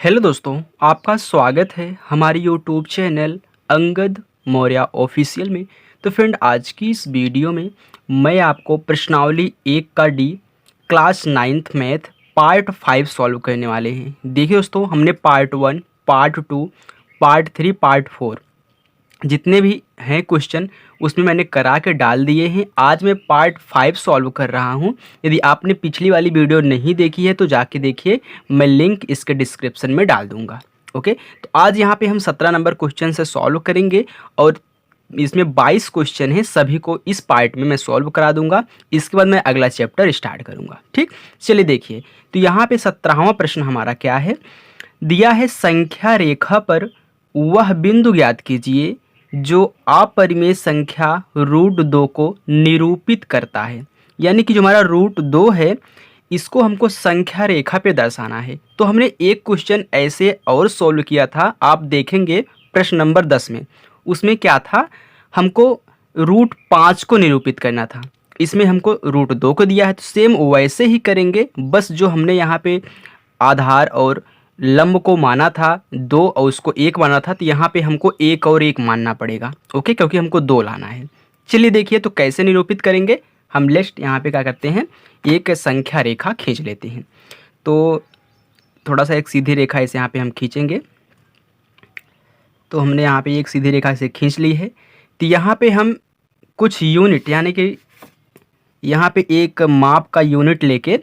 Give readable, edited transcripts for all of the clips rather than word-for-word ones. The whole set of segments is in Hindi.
हेलो दोस्तों, आपका स्वागत है हमारे YouTube channel Angad Maurya official में। तो फ्रेंड, आज की इस वीडियो में मैं आपको प्रश्नावली 1 का D class 9th math part 5 solve करने वाले हैं। देखिए दोस्तों, हमने पार्ट 1, पार्ट 2, पार्ट 3, पार्ट 4 जितने भी हैं क्वेश्चन उसमें मैंने करा के डाल दिए हैं। आज मैं पार्ट 5 सॉल्व कर रहा हूं। यदि आपने पिछली वाली वीडियो नहीं देखी है तो जाके देखिए, मैं लिंक इसके डिस्क्रिप्शन में डाल दूंगा। ओके, तो आज यहाँ पे हम 17 नंबर क्वेश्चन से सॉल्व करेंगे और इसमें 22 क्वेश्चन हैं, सभी को इस पार्ट में मैं सॉल्व करा दूंगा। इसके बाद मैं अगला चैप्टर स्टार्ट करूंगा। ठीक, चलिए देखिए। तो यहाँ पे 17वां प्रश्न हमारा क्या है, दिया है संख्या रेखा पर वह बिंदु ज्ञात कीजिए जो अपरिमेय संख्या √2 को निरूपित करता है। यानी कि जो हमारा √2 है इसको हमको संख्या रेखा पे दर्शाना है। तो हमने एक क्वेश्चन ऐसे और सॉल्व किया था, आप देखेंगे प्रश्न नंबर 10 में। उसमें क्या था, हमको √5 को निरूपित करना था। इसमें हमको √2 को दिया है, तो सेम वैसे ही करेंगे। बस जो हमने यहाँ पे आधार और लंब को माना था 2 और उसको 1 माना था, तो यहाँ पे हमको 1 और 1 मानना पड़ेगा। ओके, क्योंकि हमको 2 लाना है। चलिए देखिए, तो कैसे निरूपित करेंगे हम। लेस्ट यहाँ पे क्या करते हैं, एक संख्या रेखा खींच लेते हैं। तो थोड़ा सा एक सीधी रेखा इसे यहाँ पे हम खींचेंगे। तो हमने यहाँ पे एक सीधी रेखा से खींच ली है। तो यहाँ पे हम कुछ यूनिट, यानी कि यहाँ पे एक माप का यूनिट लेके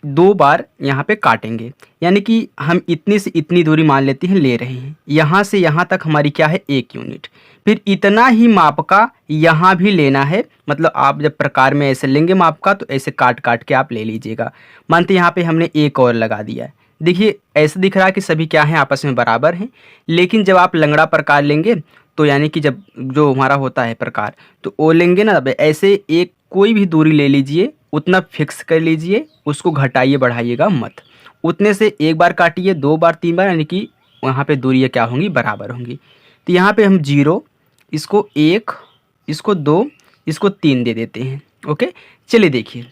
2 बार यहाँ पे काटेंगे। यानी कि हम इतनी से इतनी दूरी मान लेते हैं, ले रहे हैं। यहाँ से यहाँ तक हमारी क्या है, 1 यूनिट। फिर इतना ही माप का यहाँ भी लेना है। मतलब आप जब प्रकार में ऐसे लेंगे माप का, तो ऐसे काट काट के आप ले लीजिएगा। मानते यहाँ पे हमने 1 और लगा दिया है। देखिए ऐसे दिख रहा है कि सभी क्या हैं, आपस में बराबर हैं। लेकिन जब आप लंगड़ा प्रकार लेंगे, तो यानी कि जब जो हमारा होता है प्रकार, तो वो लेंगे ना, ऐसे एक कोई भी दूरी ले लीजिए, उतना फिक्स कर लीजिए, उसको घटाइए बढ़ाइएगा मत। उतने से एक बार काटिए, 2 बार, 3 बार, यानी कि वहाँ पे दूरियाँ क्या होंगी, बराबर होंगी। तो यहाँ पे हम 0, इसको 1, इसको 2, इसको 3 दे देते हैं। ओके, चलिए देखिए।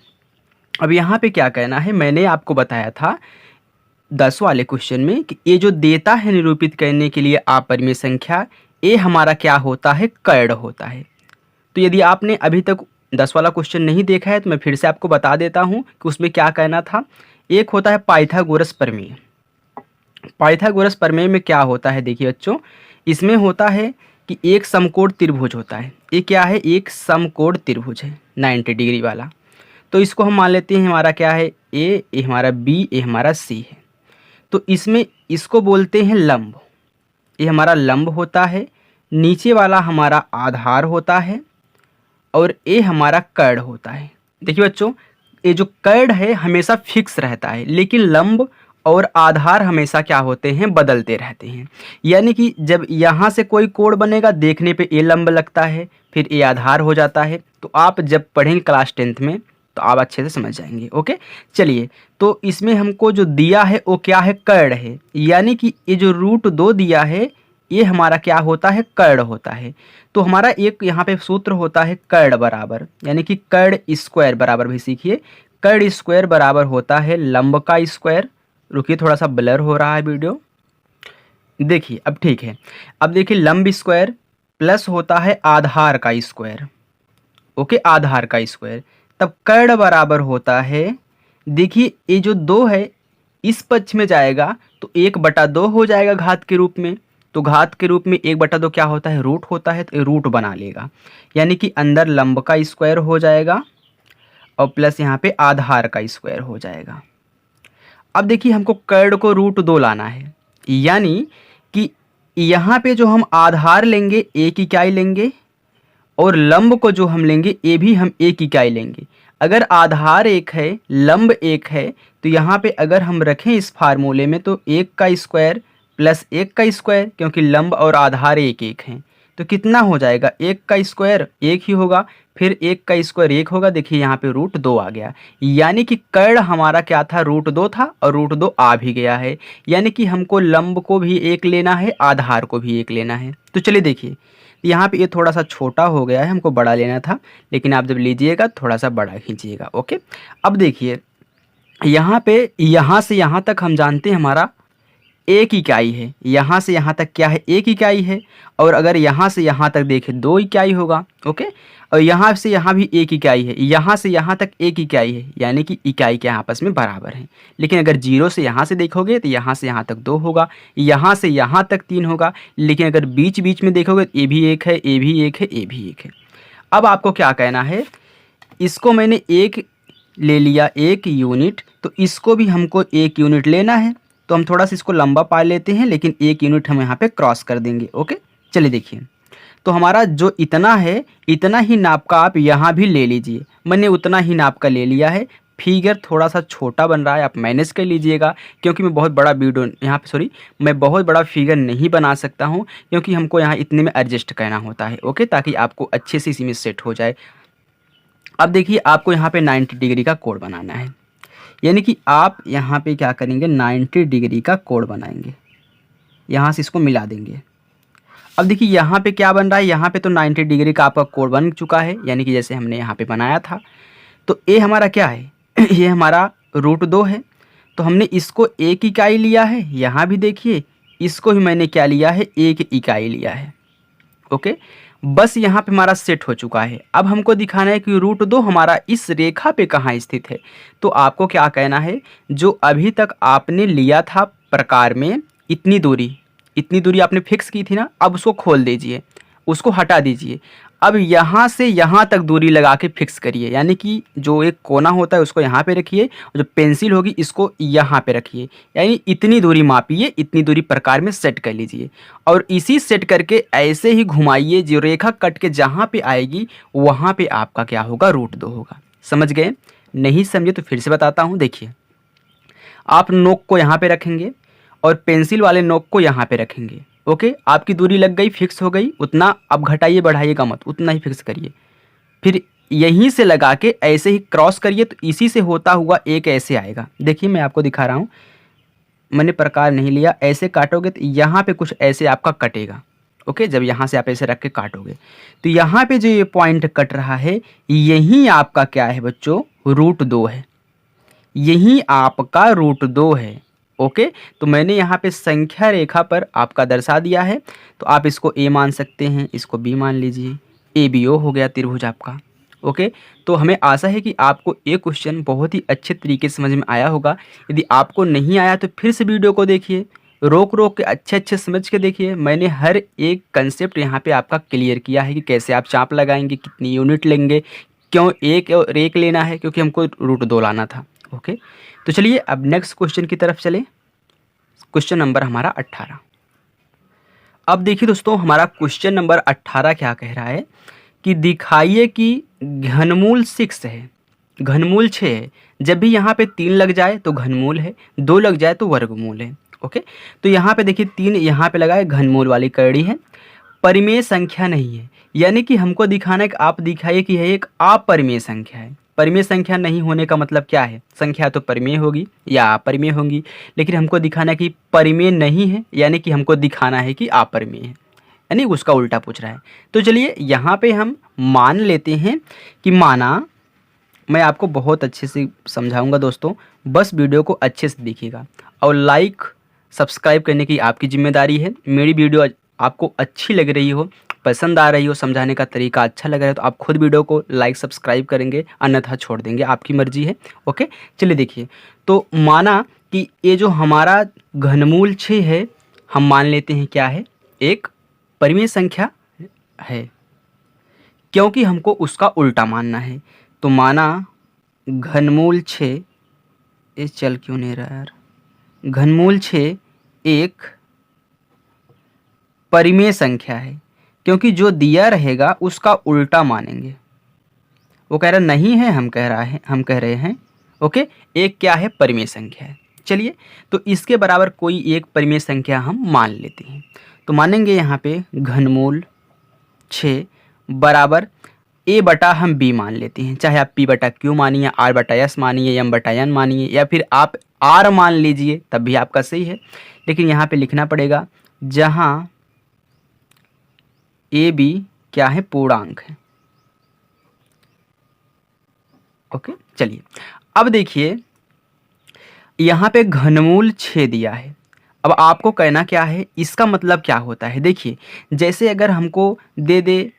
अब यहाँ पे क्या कहना है, मैंने आपको बताया था 10 वाले क्वेश्चन में कि ये जो देता है निरूपित करने के लिए अपरिमेय संख्या, ये हमारा क्या होता है, कर्ण होता है। तो यदि आपने अभी तक 10 वाला क्वेश्चन नहीं देखा है तो मैं फिर से आपको बता देता हूँ कि उसमें क्या कहना था। एक होता है पाइथागोरस प्रमेय। पाइथागोरस प्रमेय में क्या होता है, देखिए बच्चों, इसमें होता है कि एक समकोण त्रिभुज होता है। ये क्या है, एक समकोण त्रिभुज है 90 डिग्री वाला। तो इसको हम मान लेते हैं हमारा क्या है, ये हमारा बी, ये हमारा सी है। तो इसमें इसको बोलते हैं लंब। ये हमारा लंब होता है। नीचे वाला हमारा आधार होता है और ये हमारा कर्ण होता है। देखिए बच्चों, ये जो कर्ण है हमेशा फिक्स रहता है, लेकिन लंब और आधार हमेशा क्या होते हैं, बदलते रहते हैं। यानी कि जब यहाँ से कोई कोण बनेगा, देखने पे ये लंब लगता है, फिर ये आधार हो जाता है। तो आप जब पढ़ेंगे क्लास 10th में तो आप अच्छे से समझ जाएंगे। ओके, चलिए। तो इसमें हमको जो दिया है वो क्या है, कर्ण है। यानी कि ये जो √2 दिया है, ये हमारा क्या होता है, कर्ण होता है। तो हमारा एक यहाँ पे सूत्र होता है कर्ण बराबर, यानी कि कर्ण स्क्वायर बराबर, भी सीखिए। कर्ण स्क्वायर बराबर होता है लंब का स्क्वायर। रुकिए, थोड़ा सा ब्लर हो रहा है वीडियो। देखिए अब ठीक है। अब देखिए, लंब स्क्वायर प्लस होता है आधार का स्क्वायर। ओके, आधार का स्क्वायर। तब कर्ण बराबर होता है, देखिए ये जो 2 है इस पक्ष में जाएगा तो 1/2 हो जाएगा घात के रूप में। तो घात के रूप में 1/2 क्या होता है, रूट होता है। तो रूट बना लेगा, यानी कि अंदर लंब का स्क्वायर हो जाएगा और प्लस यहाँ पे आधार का स्क्वायर हो जाएगा। अब देखिए, हमको कर्ण को √2 लाना है, यानी कि यहाँ पे जो हम आधार लेंगे 1 इकाई लेंगे, और लंब को जो हम लेंगे ये भी हम 1 इकाई लेंगे। अगर आधार 1 है, लंब 1 है, तो यहाँ पे अगर हम रखें इस फार्मूले में, तो 1 का स्क्वायर प्लस 1 का स्क्वायर, क्योंकि लंब और आधार 1 है, तो कितना हो जाएगा, 1 का स्क्वायर 1 ही होगा, फिर 1 का स्क्वायर 1 होगा। देखिए यहाँ पे √2 आ गया, यानी कि कर्ण हमारा क्या था, √2 था, और √2 आ भी गया है। यानी कि हमको लंब को भी 1 लेना है, आधार को भी 1 लेना है। तो चलिए देखिए, यहाँ पे ये थोड़ा सा छोटा हो गया है, हमको बड़ा लेना था, लेकिन आप जब लीजिएगा थोड़ा सा बड़ा खींचिएगा। ओके, अब देखिए यहाँ पे यहाँ से यहाँ तक हम जानते हैं हमारा एक इकाई है, यहाँ से यहाँ तक क्या है, एक इकाई है। और अगर यहाँ से यहाँ तक देखें 2 इकाई होगा। ओके, और यहाँ से यहाँ भी एक इकाई है, यहाँ से यहाँ तक एक इकाई है, यानी कि इकाई के आपस में बराबर हैं। लेकिन अगर 0 से यहाँ से देखोगे तो यहाँ से यहाँ तक 2 होगा, यहाँ से यहाँ तक 3 होगा। लेकिन अगर बीच बीच में देखोगे तो ये भी 1 है, ये भी 1 है, ये भी 1 है। अब आपको क्या कहना है, इसको मैंने 1 ले लिया, 1 यूनिट, तो इसको भी हमको 1 यूनिट लेना है। तो हम थोड़ा सा इसको लंबा पा लेते हैं, लेकिन 1 यूनिट हम यहाँ पे क्रॉस कर देंगे। ओके, चलिए देखिए, तो हमारा जो इतना है, इतना ही नाप का आप यहाँ भी ले लीजिए। मैंने उतना ही नाप का ले लिया है। फिगर थोड़ा सा छोटा बन रहा है, आप मैनेज कर लीजिएगा, क्योंकि मैं बहुत बड़ा वीडियो यहाँ पे मैं बहुत बड़ा फिगर नहीं बना सकता हूँ, क्योंकि हमको यहाँ इतने में एडजस्ट करना होता है। ओके, ताकि आपको अच्छे से इसी में सेट हो जाए। अब देखिए, आपको यहाँ पे 90 डिग्री का कोण बनाना है, यानी कि आप यहाँ पे क्या करेंगे, 90 डिग्री का कोण बनाएंगे, यहाँ से इसको मिला देंगे। अब देखिए यहाँ पे क्या बन रहा है, यहाँ पे तो 90 डिग्री का आपका कोण बन चुका है, यानी कि जैसे हमने यहाँ पे बनाया था। तो ये हमारा क्या है, ये हमारा √2 है। तो हमने इसको 1 इकाई लिया है, यहाँ भी देखिए इसको भी मैंने क्या लिया है, 1 इकाई लिया है। ओके, बस यहाँ पे हमारा सेट हो चुका है। अब हमको दिखाना है कि √2 हमारा इस रेखा पे कहाँ स्थित है। तो आपको क्या कहना है, जो अभी तक आपने लिया था प्रकार में, इतनी दूरी आपने फिक्स की थी ना, अब उसको खोल दीजिए, उसको हटा दीजिए। अब यहाँ से यहाँ तक दूरी लगा के फिक्स करिए, यानी कि जो एक कोना होता है उसको यहाँ पे रखिए, और जो पेंसिल होगी इसको यहाँ पे रखिए, यानी इतनी दूरी मापिए, इतनी दूरी प्रकार में सेट कर लीजिए। और इसी सेट करके ऐसे ही घुमाइए, जो रेखा कट के जहाँ पे आएगी वहाँ पे आपका क्या होगा, √2 होगा। समझ गए? नहीं समझे तो फिर से बताता हूँ। देखिए, आप नोक को यहाँ पे रखेंगे और पेंसिल वाले नोक को यहाँ पे रखेंगे। ओके, आपकी दूरी लग गई, फिक्स हो गई। उतना अब घटाइए बढ़ाइएगा मत, उतना ही फिक्स करिए। फिर यहीं से लगा के ऐसे ही क्रॉस करिए, तो इसी से होता हुआ एक ऐसे आएगा। देखिए मैं आपको दिखा रहा हूँ, मैंने प्रकार नहीं लिया, ऐसे काटोगे तो यहाँ पे कुछ ऐसे आपका कटेगा। ओके, जब यहाँ से आप ऐसे रख के काटोगे तो यहाँ पे जो ये पॉइंट कट रहा है, यही आपका क्या है बच्चों, √2 है। यही आपका √2 है। ओके, तो मैंने यहाँ पे संख्या रेखा पर आपका दर्शा दिया है, तो आप इसको ए मान सकते हैं, इसको बी मान लीजिए, ABO हो गया त्रिभुज आपका। ओके, तो हमें आशा है कि आपको ये क्वेश्चन बहुत ही अच्छे तरीके से समझ में आया होगा। यदि आपको नहीं आया तो फिर से वीडियो को देखिए, रोक के अच्छे समझ के देखिए। मैंने हर एक कंसेप्ट यहाँ पे आपका क्लियर किया है कि कैसे आप चाप लगाएंगे, कितनी यूनिट लेंगे, क्यों एक लेना है, क्योंकि हमको √2 लाना था। ओके, तो चलिए अब नेक्स्ट क्वेश्चन की तरफ चले। क्वेश्चन नंबर हमारा 18। अब देखिए दोस्तों, हमारा क्वेश्चन नंबर 18 क्या कह रहा है कि दिखाइए कि घनमूल 6 है, घनमूल 6 है। जब भी यहाँ पे 3 लग जाए तो घनमूल है, 2 लग जाए तो वर्गमूल है। ओके, तो यहाँ पे देखिए 3 यहाँ पे लगाए, घनमूल वाली कड़ी है, परिमेय संख्या नहीं है। यानी कि हमको दिखाना है कि आप दिखाइए कि यह एक अपरिमेय संख्या है। परिमेय संख्या नहीं होने का मतलब क्या है, संख्या तो परिमेय होगी या अपरिमेय होंगी, लेकिन हमको दिखाना है कि परिमेय नहीं है, यानी कि हमको दिखाना है कि अपरिमेय है, यानी उसका उल्टा पूछ रहा है। तो चलिए यहाँ पे हम मान लेते हैं कि माना, मैं आपको बहुत अच्छे से समझाऊंगा दोस्तों, बस वीडियो को अच्छे से देखिएगा और लाइक सब्सक्राइब करने की आपकी जिम्मेदारी है। मेरी वीडियो आपको अच्छी लग रही हो, पसंद आ रही हो, समझाने का तरीका अच्छा लग रहा है तो आप खुद वीडियो को लाइक सब्सक्राइब करेंगे, अन्यथा छोड़ देंगे, आपकी मर्जी है। ओके, चलिए देखिए, तो माना कि ये जो हमारा घनमूल 6 है, हम मान लेते हैं क्या है, एक परिमेय संख्या है, क्योंकि हमको उसका उल्टा मानना है। तो माना घनमूल 6, ये चल क्यों नहीं रहा यार, घनमूल 6 एक परिमेय संख्या है, क्योंकि जो दिया रहेगा उसका उल्टा मानेंगे। वो कह रहा नहीं है, हम कह रहे हैं ओके, एक क्या है, परिमेय संख्या है। चलिए, तो इसके बराबर कोई एक परिमेय संख्या हम मान लेते हैं। तो मानेंगे यहाँ पे घनमूल 6 बराबर a/, हम b मान लेते हैं, चाहे आप p/q मानिए, r/s मानिए, m/n मानिए, या फिर आप r मान लीजिए, तब भी आपका सही है। लेकिन यहाँ पे लिखना पड़ेगा जहाँ AB क्या है, पूर्णांक है। ओके, चलिए अब देखिए यहाँ पे घनमूल 6 दिया है। अब आपको कहना क्या है, इसका मतलब क्या होता है। देखिए, जैसे अगर हमको दे दे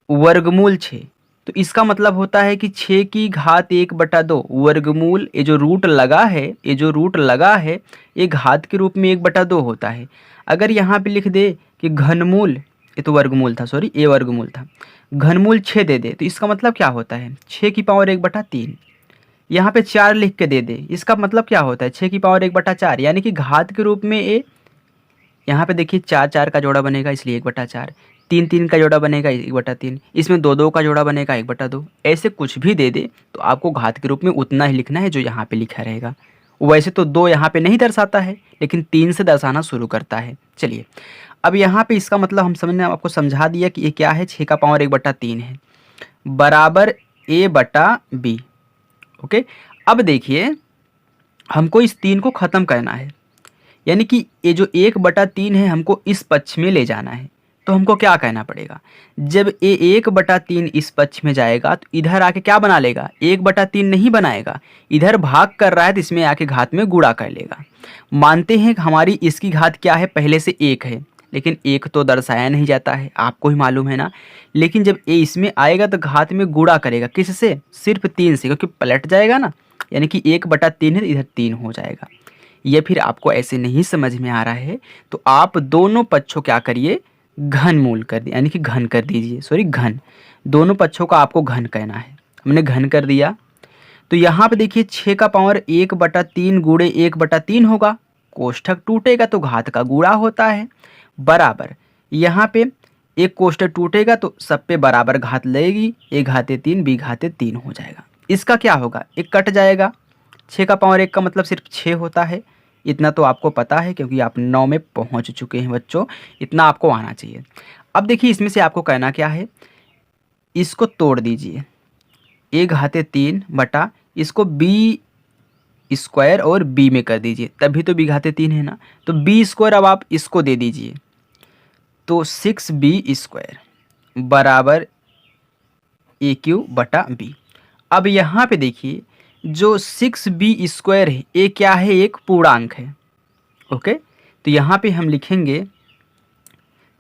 वर्गमूल 6, तो इसका मतलब होता है कि 6 की घात 1/2 वर्गमूल, ये जो रूट लगा है, ये घात के रूप में 1/2 होता है। अगर यहाँ पे लिख दे कि घनमूल, ये तो वर्गमूल था, सॉरी ये वर्गमूल था, घनमूल 6 दे दे, तो इसका मतलब क्या होता है 6 की पावर 1/3। यहाँ पे 4 लिख के दे दे, इसका मतलब क्या होता है 6 की पावर 1/4, यानी कि घात के रूप में ये, यहाँ पे देखिए 4 4 का जोड़ा बनेगा इसलिए 1/4, 3 3 का जोड़ा बनेगा 1/3, इसमें 2 2 का जोड़ा बनेगा 1/2। ऐसे कुछ भी दे दे तो आपको घात के रूप में उतना ही लिखना है जो यहाँ पे लिखा रहेगा। वैसे तो 2 यहाँ पे नहीं दर्शाता है, लेकिन 3 से दर्शाना शुरू करता है। चलिए, अब यहाँ पे इसका मतलब हम समझने आपको समझा दिया कि ये क्या है, 6 का पावर 1/3 है, बराबर a/b। ओके, अब देखिए हमको इस 3 को ख़त्म करना है, यानी कि ये जो 1/3 है हमको इस पक्ष में ले जाना है। तो हमको क्या कहना पड़ेगा, जब ये 1/3 इस पक्ष में जाएगा तो इधर आके क्या बना लेगा, 1/3 नहीं बनाएगा, इधर भाग कर रहा है तो इसमें आके घात में गुणा कर लेगा। मानते हैं कि हमारी इसकी घात क्या है, पहले से 1 है, लेकिन 1 तो दर्शाया नहीं जाता है, आपको ही मालूम है ना। लेकिन जब ये इसमें आएगा तो घात में गुणा करेगा, किससे, सिर्फ 3 से, क्योंकि पलट जाएगा ना, यानी कि 1/3 है तो इधर 3 हो जाएगा। ये फिर आपको ऐसे नहीं समझ में आ रहा है तो आप दोनों पक्षों क्या करिए, घनमूल कर दिए, यानी कि घन कर दीजिए, सॉरी घन, दोनों पक्षों का आपको घन कहना है। हमने घन कर दिया तो यहाँ पे देखिए 6 का पावर 1/3 गुणे 1/3 होगा, कोष्ठक टूटेगा तो घात का गुणा होता है, बराबर यहाँ पे एक कोष्ठक टूटेगा तो सब पे बराबर घात लगेगी, a घाते 3 b घाते 3 हो जाएगा। इसका क्या होगा, एक कट जाएगा, 6 का पावर 1 का मतलब सिर्फ 6 होता है, इतना तो आपको पता है क्योंकि आप 9 में पहुंच चुके हैं बच्चों, इतना आपको आना चाहिए। अब देखिए इसमें से आपको कहना क्या है, इसको तोड़ दीजिए, a घाते 3 बटा इसको b² और b में कर दीजिए, तभी तो b घाते 3 है ना, तो b² अब आप इसको दे दीजिए, तो 6b² बराबर a³ b। अब यहाँ पे देखिए जो 6b² है ये क्या है, एक पूर्णांक है। ओके, तो यहाँ पे हम लिखेंगे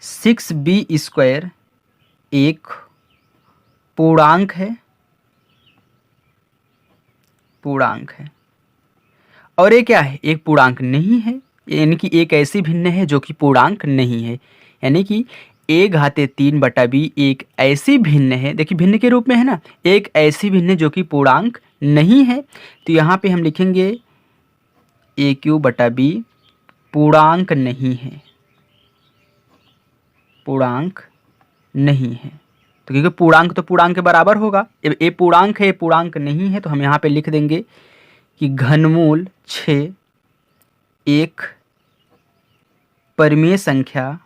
6b² एक पूर्णांक है, और ये क्या है, एक पूर्णांक नहीं है, यानी कि एक ऐसी भिन्न है जो कि पूर्णांक नहीं है, यानी कि a घाते 3 बटा b एक ऐसी भिन्न है, देखिए भिन्न के रूप में है ना, एक ऐसी भिन्न जो कि पूर्णांक नहीं है। तो यहाँ पे हम लिखेंगे a³ b पूर्णांक नहीं है, तो क्योंकि पूर्णांक तो पूर्णांक के बराबर होगा, ए पूर्णांक है, पूर्णांक नहीं है, तो हम यहाँ पे लिख देंगे कि घनमूल 6 एक परिमेय संख्या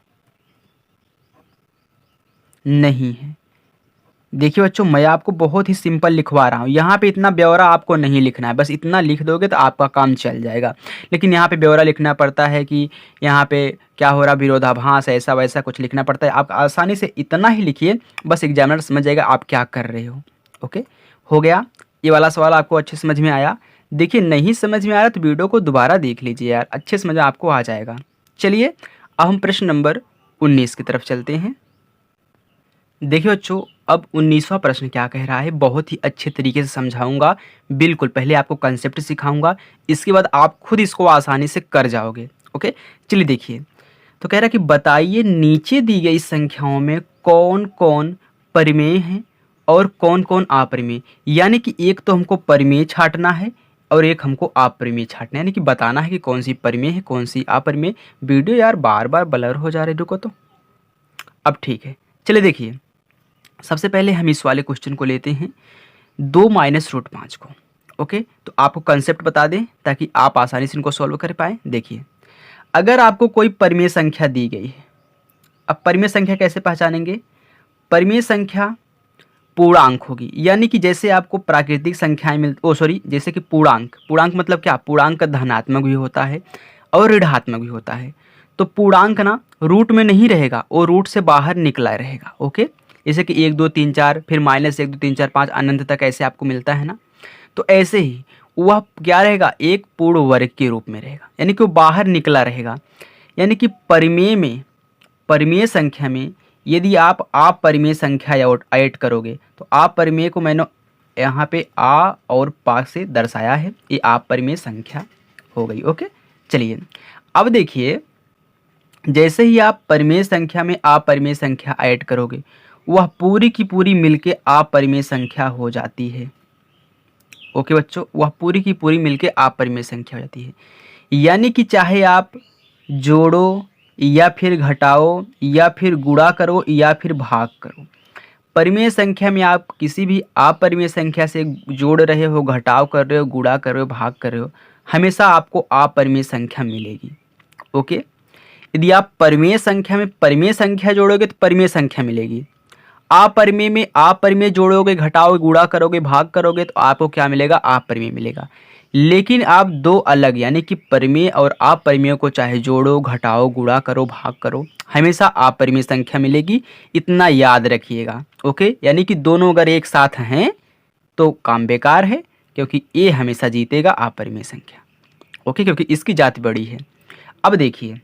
नहीं है। देखिए बच्चों, मैं आपको बहुत ही सिंपल लिखवा रहा हूँ, यहाँ पे इतना ब्यौरा आपको नहीं लिखना है, बस इतना लिख दोगे तो आपका काम चल जाएगा। लेकिन यहाँ पे ब्यौरा लिखना पड़ता है कि यहाँ पे क्या हो रहा, विरोधाभास, ऐसा वैसा कुछ लिखना पड़ता है। आप आसानी से इतना ही लिखिए, बस एग्जामिनर समझ जाएगा आप क्या कर रहे हो। ओके, हो गया, ये वाला सवाल आपको अच्छे समझ में आया। देखिए नहीं समझ में आ रहा तो वीडियो को दोबारा देख लीजिए यार, अच्छे समझ आपको आ जाएगा। चलिए अब हम प्रश्न नंबर 19 की तरफ चलते हैं। देखिए बच्चों, अब 19वां प्रश्न क्या कह रहा है, बहुत ही अच्छे तरीके से समझाऊंगा। बिल्कुल, पहले आपको कंसेप्ट सिखाऊंगा, इसके बाद आप खुद इसको आसानी से कर जाओगे। ओके, चलिए देखिए, तो कह रहा है कि बताइए नीचे दी गई संख्याओं में कौन कौन परिमेय हैं और कौन कौन अपरिमेय। यानी कि एक तो हमको परिमेय छांटना है और एक हमको अपरिमेय छांटना है, यानी कि बताना है कि कौन सी परिमेय है कौन सी अपरिमेय। वीडियो यार बार बार ब्लर हो जा रहे, रुको तो। अब ठीक है, चलिए देखिए, सबसे पहले हम इस वाले क्वेश्चन को लेते हैं 2 - √5 को। ओके, तो आपको कंसेप्ट बता दें ताकि आप आसानी से इनको सॉल्व कर पाएँ। देखिए, अगर आपको कोई परिमेय संख्या दी गई है, अब परिमेय संख्या कैसे पहचानेंगे, परिमेय संख्या पूर्णांक होगी, यानी कि जैसे आपको प्राकृतिक संख्याएं जैसे कि पूर्णांक मतलब क्या, पूर्णांक धनात्मक भी होता है और ऋणात्मक भी होता है। तो पूर्णांक ना रूट में नहीं रहेगा, वो रूट से बाहर निकला रहेगा। ओके, जैसे कि 1 2 3 4 फिर -1 2 3 4 5 अनंत तक ऐसे आपको मिलता है ना, तो ऐसे ही वह क्या रहेगा, एक पूर्ण वर्ग के रूप में रहेगा, यानी कि वो बाहर निकला रहेगा। यानी कि परिमेय संख्या में यदि आप परिमेय संख्या ऐड करोगे तो आप परिमेय को मैंने यहाँ पे आ और पा से दर्शाया है, ये आप परिमेय संख्या हो गई। ओके, चलिए अब देखिए, जैसे ही आप परिमेय संख्या में अपरिमेय संख्या ऐड करोगे वह पूरी की पूरी मिलके अपरिमेय संख्या हो जाती है। ओके बच्चों, वह पूरी की पूरी मिलके अपरिमेय संख्या हो जाती है। यानी कि चाहे आप जोड़ो या फिर घटाओ या फिर गुणा करो या फिर भाग करो, परिमेय संख्या में आप किसी भी अपरिमेय संख्या से जोड़ रहे हो, घटाव कर रहे हो, गुणा कर रहे हो, भाग कर रहे हो, हमेशा आपको अपरिमेय संख्या मिलेगी। ओके, यदि आप परिमेय संख्या में परिमेय संख्या जोड़ोगे तो परिमेय संख्या मिलेगी, अपरिमेय में अपरिमेय जोड़ोगे, घटाओगे, गुणा करोगे, भाग करोगे तो आपको क्या मिलेगा, अपरिमेय मिलेगा। लेकिन आप दो अलग यानी कि परिमेय और अपरिमेय को चाहे जोड़ो, घटाओ, गुणा करो, भाग करो, हमेशा अपरिमेय संख्या मिलेगी, इतना याद रखिएगा। ओके, यानी कि दोनों अगर एक साथ हैं तो काम बेकार है, क्योंकि ए हमेशा जीतेगा अपरिमेय संख्या। ओके, क्योंकि इसकी जाति बड़ी है। अब देखिए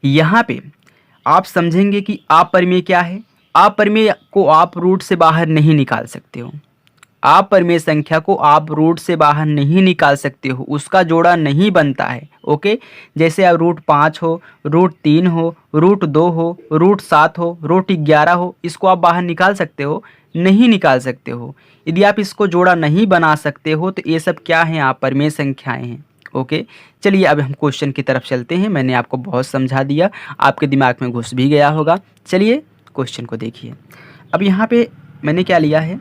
यहाँ पे आप समझेंगे कि अपरिमेय क्या है। अपरिमेय को आप रूट से बाहर नहीं निकाल सकते हो, अपरिमेय संख्या को आप रूट से बाहर नहीं निकाल सकते हो, उसका जोड़ा नहीं बनता है। ओके, जैसे अब √5 हो, √3 हो, √2 हो, √7 हो, √11 हो, इसको आप बाहर निकाल सकते हो, नहीं निकाल सकते हो। यदि आप इसको जोड़ा नहीं बना सकते हो तो ये सब क्या हैं, अपरिमेय संख्याएं हैं। ओके, चलिए अब हम क्वेश्चन की तरफ चलते हैं। मैंने आपको बहुत समझा दिया, आपके दिमाग में घुस भी गया होगा। चलिए क्वेश्चन को देखिए। अब यहाँ पे मैंने क्या लिया है,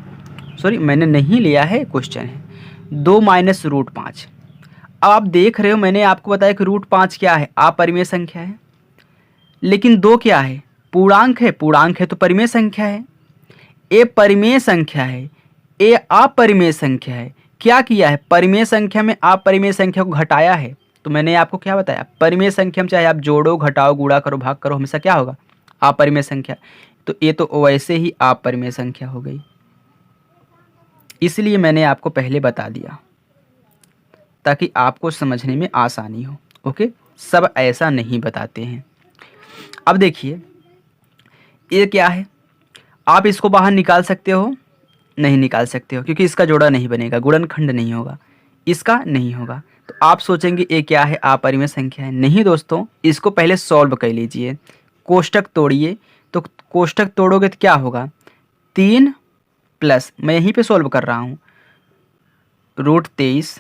सॉरी मैंने नहीं लिया है, क्वेश्चन है 2 - √5। अब आप देख रहे हो मैंने आपको बताया कि √5 क्या है, अपरिमेय संख्या है, लेकिन 2 क्या है, पूर्णांक है। पूर्णांक है तो परिमेय संख्या है। ए परिमेय संख्या है, ए अपरिमेय संख्या है। क्या किया है, परिमेय संख्या में अपरिमेय संख्या को घटाया है। तो मैंने आपको क्या बताया, परिमेय संख्या में चाहे आप जोड़ो, घटाओ, गुणा करो, भाग करो, हमेशा क्या होगा, अपरिमेय संख्या। तो ये तो वैसे ही अपरिमेय संख्या हो गई, इसलिए मैंने आपको पहले बता दिया ताकि आपको समझने में आसानी हो। ओके, सब ऐसा नहीं बताते हैं। अब देखिए ये क्या है, आप इसको बाहर निकाल सकते हो, नहीं निकाल सकते हो, क्योंकि इसका जोड़ा नहीं बनेगा, गुणनखंड नहीं होगा, इसका नहीं होगा। तो आप सोचेंगे ये क्या है, अपरिमेय संख्या है। नहीं दोस्तों, इसको पहले सॉल्व कर लीजिए, कोष्टक तोड़िए। तो कोष्टक तोड़ोगे तो क्या होगा, 3 प्लस, मैं यहीं पे सॉल्व कर रहा हूँ, √23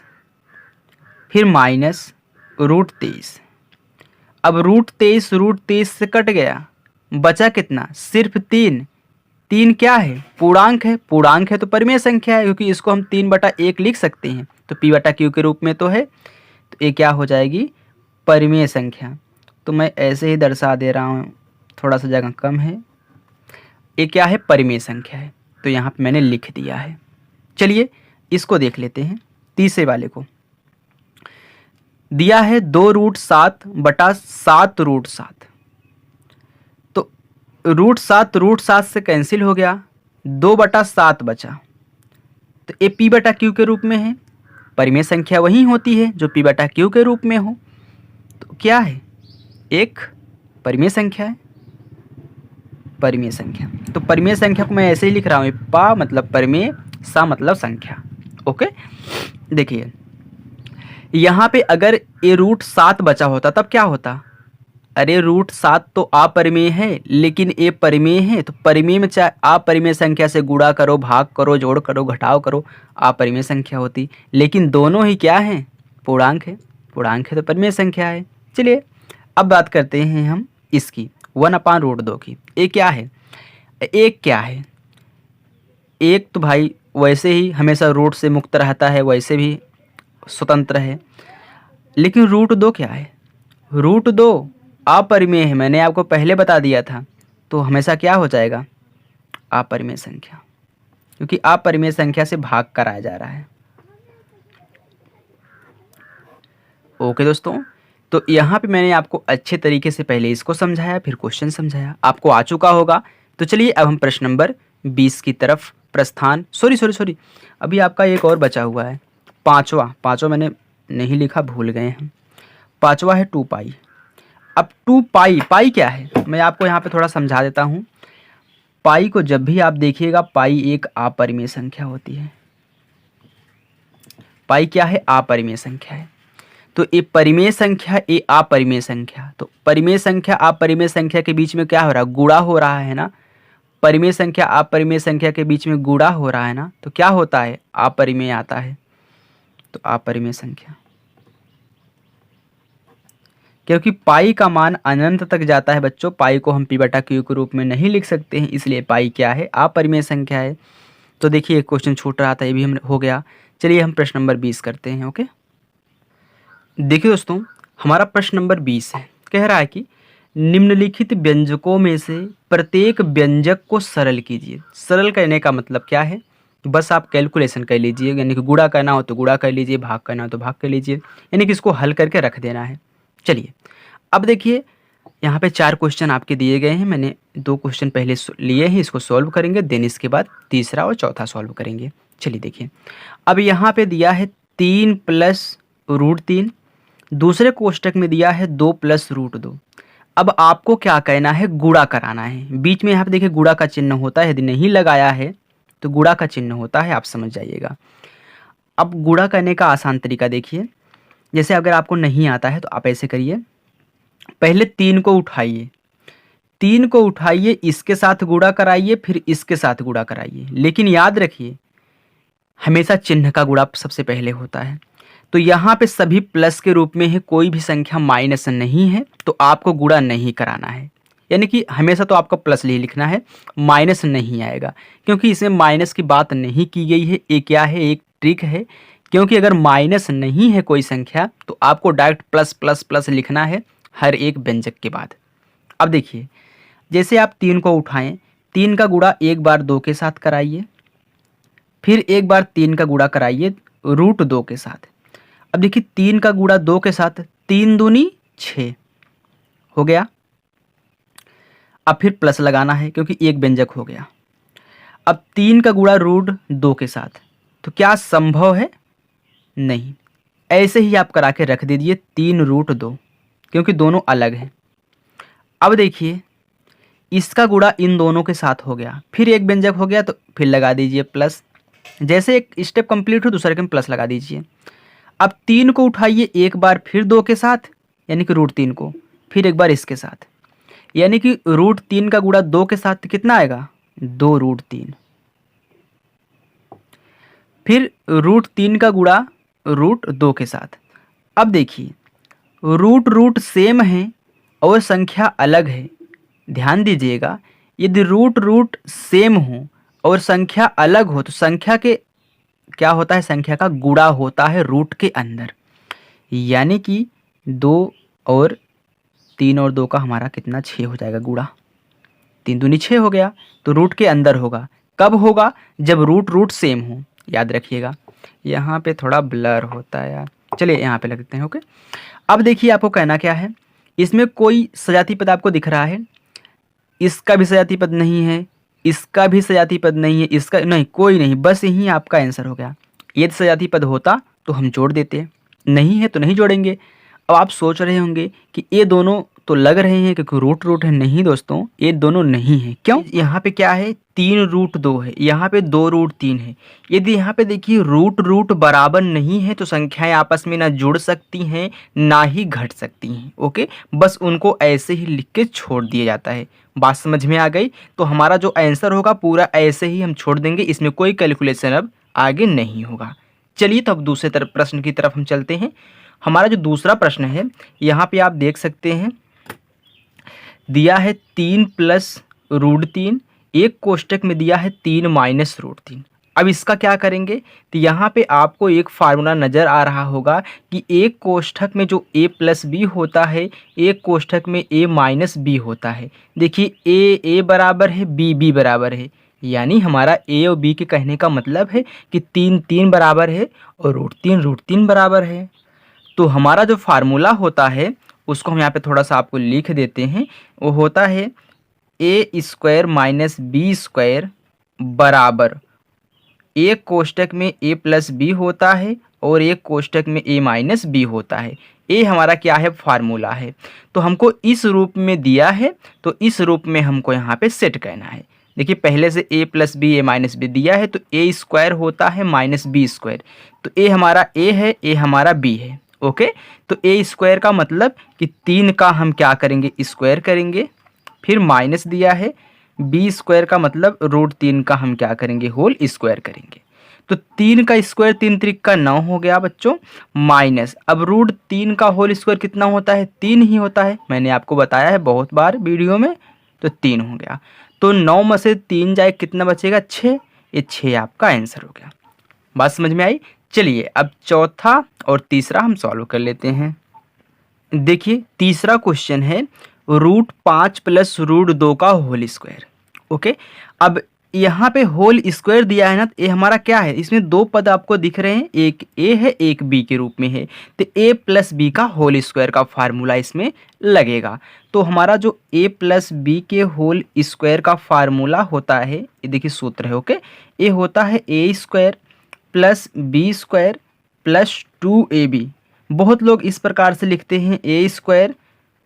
फिर माइनस √23। अब √23 से कट गया, बचा कितना, सिर्फ 3। 3 क्या है, पूर्णांक है। पूर्णांक है तो परिमेय संख्या है, क्योंकि इसको हम 3/1 लिख सकते हैं, तो p/q के रूप में तो है। तो ये क्या हो जाएगी, परिमेय संख्या। तो मैं ऐसे ही दर्शा दे रहा हूँ, थोड़ा सा जगह कम है। ये क्या है, परिमेय संख्या है, तो यहाँ पे मैंने लिख दिया है। चलिए इसको देख लेते हैं, तीसरे वाले को दिया है 2√7/7 √7। तो √7 से कैंसिल हो गया, 2/7 बचा। तो ये p/q के रूप में है, परिमेय संख्या वही होती है जो p/q के रूप में हो। तो क्या है, एक परिमेय संख्या है, परिमेय संख्या। तो परिमेय संख्या को मैं ऐसे ही लिख रहा हूँ, पा मतलब परिमेय, सा मतलब संख्या। ओके, देखिए यहाँ पे अगर ये √7 बचा होता तब क्या होता, अरे √7 तो अपरिमेय है, लेकिन ये परिमेय है, तो परिमेय में चाहे अपरिमेय संख्या से गुणा करो, भाग करो, जोड़ करो, घटाव करो, अपरिमेय संख्या होती। लेकिन दोनों ही क्या हैं, पूर्णांक है। पूर्णांक है तो परिमेय संख्या है। चलिए अब बात करते हैं हम इसकी 1/√2 की। एक क्या है, एक क्या है, एक तो भाई वैसे ही हमेशा रूट से मुक्त रहता है, वैसे भी स्वतंत्र है। लेकिन √2 क्या है, √2 अपरिमेय है, मैंने आपको पहले बता दिया था। तो हमेशा क्या हो जाएगा, अपरिमेय संख्या, क्योंकि अपरिमेय संख्या से भाग कराया जा रहा है। ओके दोस्तों, तो यहाँ पे मैंने आपको अच्छे तरीके से पहले इसको समझाया, फिर क्वेश्चन समझाया, आपको आ चुका होगा। तो चलिए अब हम प्रश्न नंबर 20 की तरफ प्रस्थान, सॉरी अभी आपका एक और बचा हुआ है, पाँचवा मैंने नहीं लिखा, भूल गए हैं। पाँचवा है 2 पाई। अब 2 पाई क्या है मैं आपको यहाँ पे थोड़ा समझा देता हूँ। पाई को जब भी आप देखिएगा, पाई एक अपरिमेय संख्या होती है। पाई क्या है? अपरिमेय संख्या है। तो ये परिमेय संख्या, ये अपरिमेय संख्या, तो परिमेय संख्या अपरिमेय संख्या के बीच में क्या हो रहा है? गुणा हो रहा है ना। परिमेय संख्या अपरिमेय संख्या के बीच में गुणा हो रहा है ना, तो क्या होता है? अपरिमेय आता है। तो अपरिमेय संख्या, क्योंकि पाई का मान अनंत तक जाता है बच्चों, पाई को हम p/q के रूप में नहीं लिख सकते हैं, इसलिए पाई क्या है? अपरिमेय संख्या है। तो देखिए एक क्वेश्चन छूट रहा था, ये भी हम हो गया। चलिए हम प्रश्न नंबर 20 करते हैं। ओके, देखिए दोस्तों, हमारा प्रश्न नंबर 20 है, कह रहा है कि निम्नलिखित व्यंजकों में से प्रत्येक व्यंजक को सरल कीजिए। सरल करने का मतलब क्या है? बस आप कैलकुलेशन कर लीजिए, यानी कि गुणा करना हो तो गुणा कर लीजिए, भाग करना हो तो भाग कर लीजिए, यानी कि इसको हल करके रख देना है। चलिए अब देखिए, यहाँ पे 4 क्वेश्चन आपके दिए गए हैं। मैंने 2 क्वेश्चन पहले लिए हैं, इसको सॉल्व करेंगे, देन इसके बाद तीसरा और चौथा सॉल्व करेंगे। चलिए देखिए, अब यहाँ पे दिया है 3 + √3, दूसरे कोष्टक में दिया है 2 + √2। अब आपको क्या करना है? गुणा कराना है। बीच में यहाँ पे देखिए गुणा का चिन्ह होता है, यदि नहीं लगाया है तो गुणा का चिन्ह होता है, आप समझ जाइएगा। अब गुणा करने का आसान तरीका देखिए, जैसे अगर आपको नहीं आता है तो आप ऐसे करिए, पहले 3 को उठाइए, 3 को उठाइए, इसके साथ गुणा कराइए, फिर इसके साथ गुणा कराइए, लेकिन याद रखिए हमेशा चिन्ह का गुणा सबसे पहले होता है। तो यहाँ पे सभी प्लस के रूप में है, कोई भी संख्या माइनस नहीं है, तो आपको गुणा नहीं कराना है, यानी कि हमेशा तो आपको प्लस ही लिखना है, माइनस नहीं आएगा, क्योंकि इसमें माइनस की बात नहीं की गई है। ये क्या है? एक ट्रिक है, क्योंकि अगर माइनस नहीं है कोई संख्या तो आपको डायरेक्ट प्लस प्लस प्लस लिखना है हर एक व्यंजक के बाद। अब देखिए, जैसे आप 3 को उठाएं, 3 का गुणा एक बार 2 के साथ कराइए, फिर एक बार 3 का गुणा कराइए √2 के साथ। अब देखिए 3 का गुणा 2 के साथ, 3 दूनी 6 हो गया। अब फिर प्लस लगाना है क्योंकि एक व्यंजक हो गया। अब 3 का गुणा √2 के साथ, तो क्या संभव है? नहीं। ऐसे ही आप करा के रख दीजिए 3√2, क्योंकि दोनों अलग हैं। अब देखिए इसका गुणा इन दोनों के साथ हो गया, फिर एक व्यंजक हो गया, तो फिर लगा दीजिए प्लस। जैसे एक स्टेप कंप्लीट हो दूसरे के में प्लस लगा दीजिए। अब 3 को उठाइए एक बार फिर 2 के साथ, यानी कि √3 को, फिर एक बार इसके साथ, यानी कि √3 का गुणा 2 के साथ कितना आएगा? 2√3। फिर √3 का गुणा √2 के साथ। अब देखिए रूट सेम है और संख्या अलग है। ध्यान दीजिएगा, यदि रूट सेम हो और संख्या अलग हो तो संख्या के क्या होता है? संख्या का गुणा होता है रूट के अंदर, यानी कि 2 और 3 और 2 का हमारा कितना? 6 हो जाएगा गुणा। 3 दूनी 6 हो गया, तो रूट के अंदर होगा। कब होगा? जब रूट सेम हो। याद रखिएगा, यहाँ पे थोड़ा ब्लर होता है यार, चलिए यहाँ पे लग देते हैं। ओके, अब देखिए आपको कहना क्या है, इसमें कोई सजाती पद आपको दिख रहा है? इसका भी सजाती पद नहीं है, इसका भी सजाती पद नहीं है, इसका नहीं, कोई नहीं, बस यही आपका आंसर हो गया। यदि सजाती पद होता तो हम जोड़ देते, नहीं है तो नहीं जोड़ेंगे। अब आप सोच रहे होंगे कि ये दोनों तो लग रहे हैं क्योंकि रूट है। नहीं दोस्तों, ये दोनों नहीं है। क्यों? यहाँ पे क्या है? 3√2 है, यहाँ पे 2√3 है। यदि यहाँ पे देखिए रूट बराबर नहीं है तो संख्याएं आपस में ना जुड़ सकती हैं ना ही घट सकती हैं। ओके, बस उनको ऐसे ही लिख के छोड़ दिया जाता है। बात समझ में आ गई? तो हमारा जो आंसर होगा पूरा ऐसे ही हम छोड़ देंगे, इसमें कोई कैलकुलेशन अब आगे नहीं होगा। चलिए तो अब दूसरे तरफ प्रश्न की तरफ हम चलते हैं। हमारा जो दूसरा प्रश्न है, यहाँ पे आप देख सकते हैं दिया है 3 + √3, एक कोष्टक में दिया है 3 - √3। अब इसका क्या करेंगे? तो यहाँ पे आपको एक फार्मूला नज़र आ रहा होगा कि एक कोष्ठक में जो a + b होता है, एक कोष्ठक में a - b होता है। देखिए a बराबर है, b बराबर है, यानी हमारा a और b के कहने का मतलब है कि 3 बराबर है और √3 बराबर है। तो हमारा जो फार्मूला होता है उसको हम यहाँ पे थोड़ा सा आपको लिख देते हैं। वो होता है a² - b² बराबर, एक कोष्टक में a + b होता है और एक कोष्टक में a माइनस बी होता है। ए हमारा क्या है, फार्मूला है। तो हमको इस रूप में दिया है, तो इस रूप में हमको यहाँ पे सेट करना है। देखिए पहले से a plus b a minus b दिया है, तो a स्क्वायर होता है माइनस बी स्क्वायर। तो a हमारा a है, a हमारा b है। ओके, तो a स्क्वायर का मतलब कि 3 का हम क्या करेंगे, स्क्वायर करेंगे। फिर माइनस दिया है, b स्क्वायर का मतलब √3 का हम क्या करेंगे, होल स्क्वायर करेंगे। तो 3 का स्क्वायर 3 त्रिक का 9 हो गया बच्चों, माइनस अब √3 का होल स्क्वायर कितना होता है, 3 ही होता है। मैंने आपको बताया है बहुत बार वीडियो में, तो 3 हो गया। तो 9 में से 3 जाए कितना बचेगा, 6। ये 6 आपका आंसर हो गया। बात समझ में आई। चलिए अब चौथा और तीसरा हम सॉल्व कर लेते हैं। देखिए तीसरा क्वेश्चन है √5 प्लस √2 का होल स्क्वायर। ओके, अब यहाँ पे होल स्क्वायर दिया है ना, तो ये हमारा क्या है, इसमें 2 पद आपको दिख रहे हैं, एक a है एक b के रूप में है। तो a प्लस बी का होल स्क्वायर का फार्मूला इसमें लगेगा। तो हमारा जो a प्लस बी के होल स्क्वायर का फार्मूला होता है, ये देखिए सूत्र है। ओके, ये होता है a square plus b square plus 2ab। बहुत लोग इस प्रकार से लिखते हैं, a square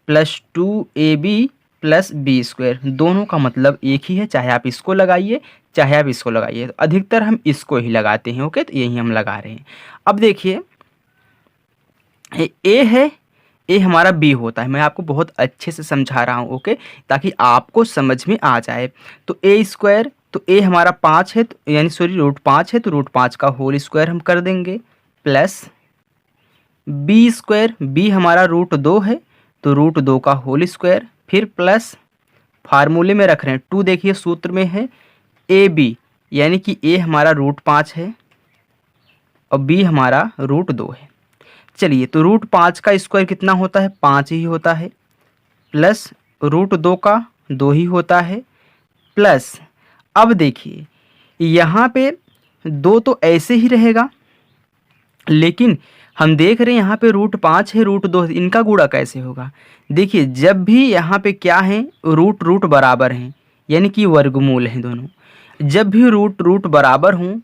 plus 2ab plus b square. दोनों का मतलब एक ही है, चाहे आप इसको लगाइए चाहे आप इसको लगाइए। तो अधिकतर हम इसको ही लगाते हैं। ओके, तो यही हम लगा रहे हैं। अब देखिए ए है, ए हमारा बी होता है। मैं आपको बहुत अच्छे से समझा रहा हूँ, ओके, ताकि आपको समझ में आ जाए। तो ए स्क्वायर, तो ए हमारा 5 है, तो यानी सॉरी √5 है, तो √5 का होल स्क्वायर हम कर देंगे, प्लस बी स्क्वायर, बी हमारा √2 है, तो √2 का होल स्क्वायर, फिर प्लस फार्मूले में रख रहे हैं 2, देखिए सूत्र में है ए बी, यानी कि ए हमारा √5 है और बी हमारा √2 है। चलिए तो √5 का स्क्वायर कितना होता है, 5 ही होता है, प्लस √2 का 2 ही होता है, प्लस अब देखिए यहाँ पे 2 तो ऐसे ही रहेगा, लेकिन हम देख रहे हैं यहाँ पे √5 है, √2 है, इनका गुणा कैसे होगा। देखिए जब भी यहाँ पे क्या है, रूट बराबर हैं, यानी कि वर्गमूल हैं दोनों। जब भी रूट बराबर हों,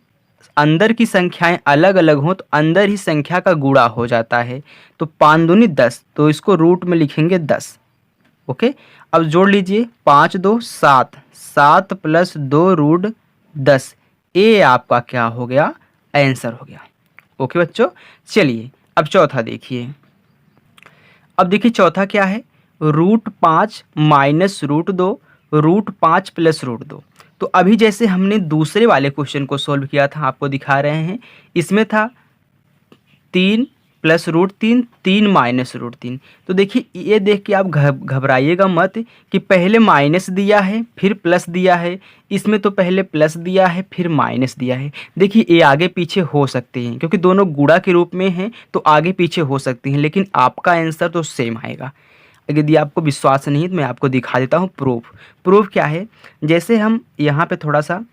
अंदर की संख्याएं अलग अलग हों, तो अंदर ही संख्या का गुणा हो जाता है। तो 5 दूनी 10, तो इसको रूट में लिखेंगे 10। ओके, अब जोड़ लीजिए 5 2 7, 7 प्लस 2 √10, ये आपका क्या हो गया, आंसर हो गया। ओके बच्चों, चलिए अब चौथा देखिए। अब देखिए चौथा क्या है, √5 माइनस √2, √5 प्लस √2। तो अभी जैसे हमने दूसरे वाले क्वेश्चन को सॉल्व किया था, आपको दिखा रहे हैं, इसमें था 3 प्लस √3, 3 माइनस √3। तो देखिए ये देख के आप घबराइएगा मत कि पहले माइनस दिया है फिर प्लस दिया है, इसमें तो पहले प्लस दिया है फिर माइनस दिया है। देखिए ये आगे पीछे हो सकते हैं, क्योंकि दोनों गुणा के रूप में हैं, तो आगे पीछे हो सकते हैं, लेकिन आपका आंसर तो सेम आएगा। यदि आपको विश्वास नहीं है तो मैं आपको दिखा देता हूँ प्रूफ। प्रूफ क्या है, जैसे हम यहाँ पे थोड़ा सा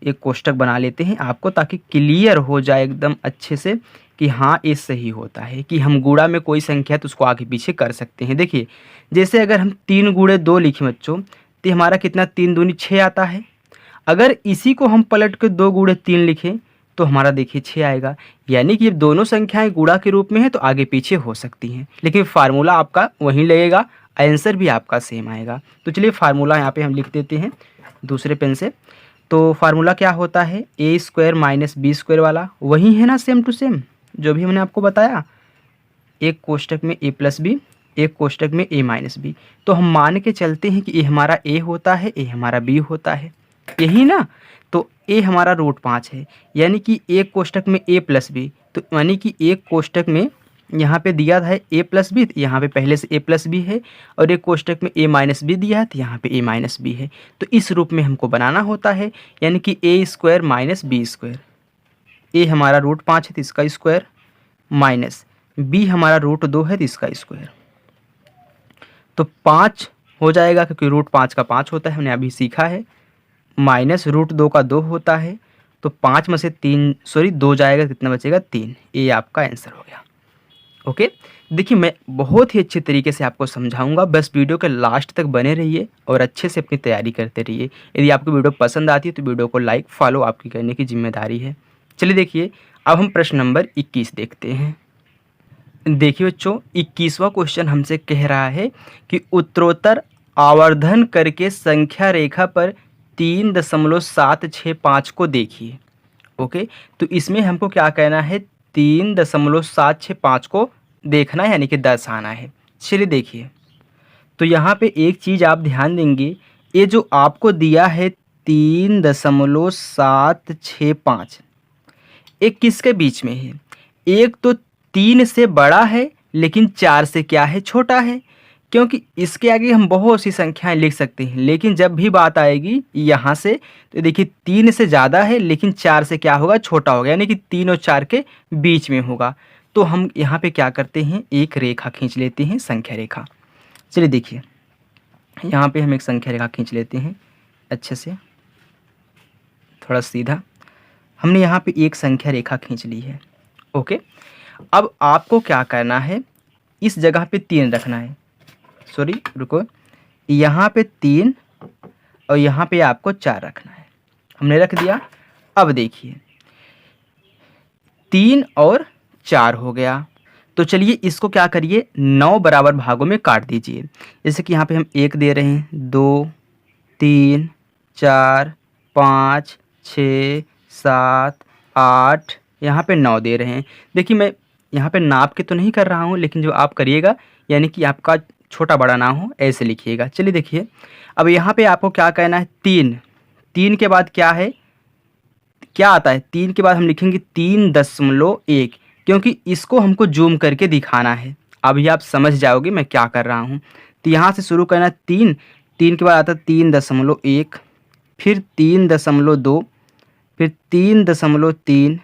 एक कोष्टक बना लेते हैं आपको, ताकि क्लियर हो जाए एकदम अच्छे से कि हाँ ये सही होता है, कि हम गुणा में कोई संख्या तो उसको आगे पीछे कर सकते हैं। देखिए जैसे अगर हम 3 × 2 लिखें बच्चों, तो हमारा कितना, 3 दूनी 6 आता है। अगर इसी को हम पलट के 2 × 3 लिखें तो हमारा देखिए 6 आएगा। यानी कि दोनों संख्याएं गुणा के रूप में है तो आगे पीछे हो सकती हैं, लेकिन फार्मूला आपका वहीं लगेगा, आंसर भी आपका सेम आएगा। तो चलिए फार्मूला यहाँ पे हम लिख देते हैं दूसरे पेन से। तो फार्मूला क्या होता है, ए स्क्वायर माइनस बी स्क्वायर वाला, वही है ना, सेम टू सेम जो भी हमने आपको बताया। एक कोष्टक में a प्लस बी, एक कोष्टक में a माइनस बी। तो हम मान के चलते हैं कि a हमारा a होता है, a हमारा b होता है, यही ना। तो a हमारा √5 है, यानी कि एक कोष्टक में a प्लस बी, तो यानी कि एक कोष्टक में यहाँ पे दिया था a प्लस बी, तो यहाँ पे पहले से a प्लस बी है, और एक कोष्टक में a माइनस बी दिया है, तो यहाँ पे a माइनस बी है। तो इस रूप में हमको बनाना होता है, यानी कि a square minus b square. a हमारा √5 है तो इसका स्क्वायर, माइनस b हमारा √2 है तो इसका स्क्वायर। तो 5 हो जाएगा, क्योंकि √5 का 5 होता है, हमने अभी सीखा है, माइनस √2 का 2 होता है। तो 5 में से 2 जाएगा, कितना बचेगा, 3। ये आपका आंसर हो गया। ओके, देखिए मैं बहुत ही अच्छे तरीके से आपको समझाऊंगा, बस वीडियो के लास्ट तक बने रहिए और अच्छे से अपनी तैयारी करते रहिए। यदि आपको वीडियो पसंद आती है तो वीडियो को लाइक फॉलो आपकी करने की जिम्मेदारी है। चलिए देखिए अब हम प्रश्न नंबर 21 देखते हैं। देखिए बच्चों, 21वां क्वेश्चन हमसे कह रहा है कि उत्तरोत्तर आवर्धन करके संख्या रेखा पर 3.765 को देखिए। ओके, तो इसमें हमको क्या कहना है, 3.765 को देखना है यानी कि दर्शाना है। चलिए देखिए, तो यहाँ पे एक चीज़ आप ध्यान देंगे, ये जो आपको दिया है 3.765, एक किसके बीच में है? एक तो 3 से बड़ा है लेकिन 4 से क्या है, छोटा है। क्योंकि इसके आगे हम बहुत सी संख्याएं लिख सकते हैं, लेकिन जब भी बात आएगी यहाँ से तो देखिए 3 से ज़्यादा है लेकिन 4 से क्या होगा, छोटा होगा, यानी कि 3 और 4 के बीच में होगा। तो हम यहाँ पे क्या करते हैं, एक रेखा खींच लेते हैं, संख्या रेखा। चलिए देखिए, यहाँ पे हम एक संख्या रेखा खींच लेते हैं अच्छे से, थोड़ा सीधा। हमने यहाँ पे एक संख्या रेखा खींच ली है। ओके, अब आपको क्या करना है, इस जगह पे 3 रखना है, सॉरी रुको, यहाँ पे 3 और यहाँ पे आपको 4 रखना है। हमने रख दिया। अब देखिए 3 और 4 हो गया, तो चलिए इसको क्या करिए, 9 बराबर भागों में काट दीजिए। जैसे कि यहाँ पे हम 1 दे रहे हैं, 2 3 4 5 6 7 8, यहाँ पे 9 दे रहे हैं। देखिए मैं यहाँ पे नाप के तो नहीं कर रहा हूँ, लेकिन जो आप करिएगा यानी कि आपका छोटा बड़ा ना हो, ऐसे लिखिएगा। चलिए देखिए, अब यहाँ पे आपको क्या कहना है, 3 के बाद क्या है, क्या आता है, 3 के बाद हम लिखेंगे 3.1, क्योंकि इसको हमको जूम करके दिखाना है। अभी आप समझ जाओगे मैं क्या कर रहा हूँ। तो यहाँ से शुरू करना, 3 के बाद आता है 3.1, फिर 3.2, फिर 3.3,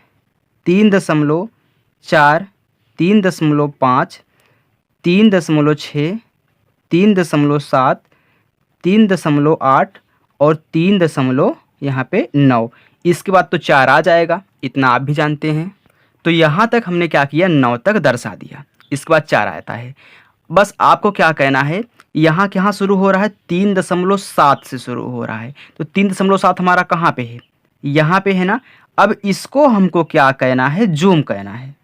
3.4, 3.5, 3.6, 3.7, 3.8 और 3 यहाँ पे 9। इसके बाद तो 4 आ जाएगा, इतना आप भी जानते हैं। तो यहाँ तक हमने क्या किया, 9 तक दर्शा दिया, इसके बाद 4 आता है। बस आपको क्या कहना है, यहाँ कहाँ शुरू हो रहा है, 3.7 से शुरू हो रहा है। तो 3.7 हमारा कहाँ पे है, यहाँ पे है ना। अब इसको हमको क्या कहना है, जूम कहना है।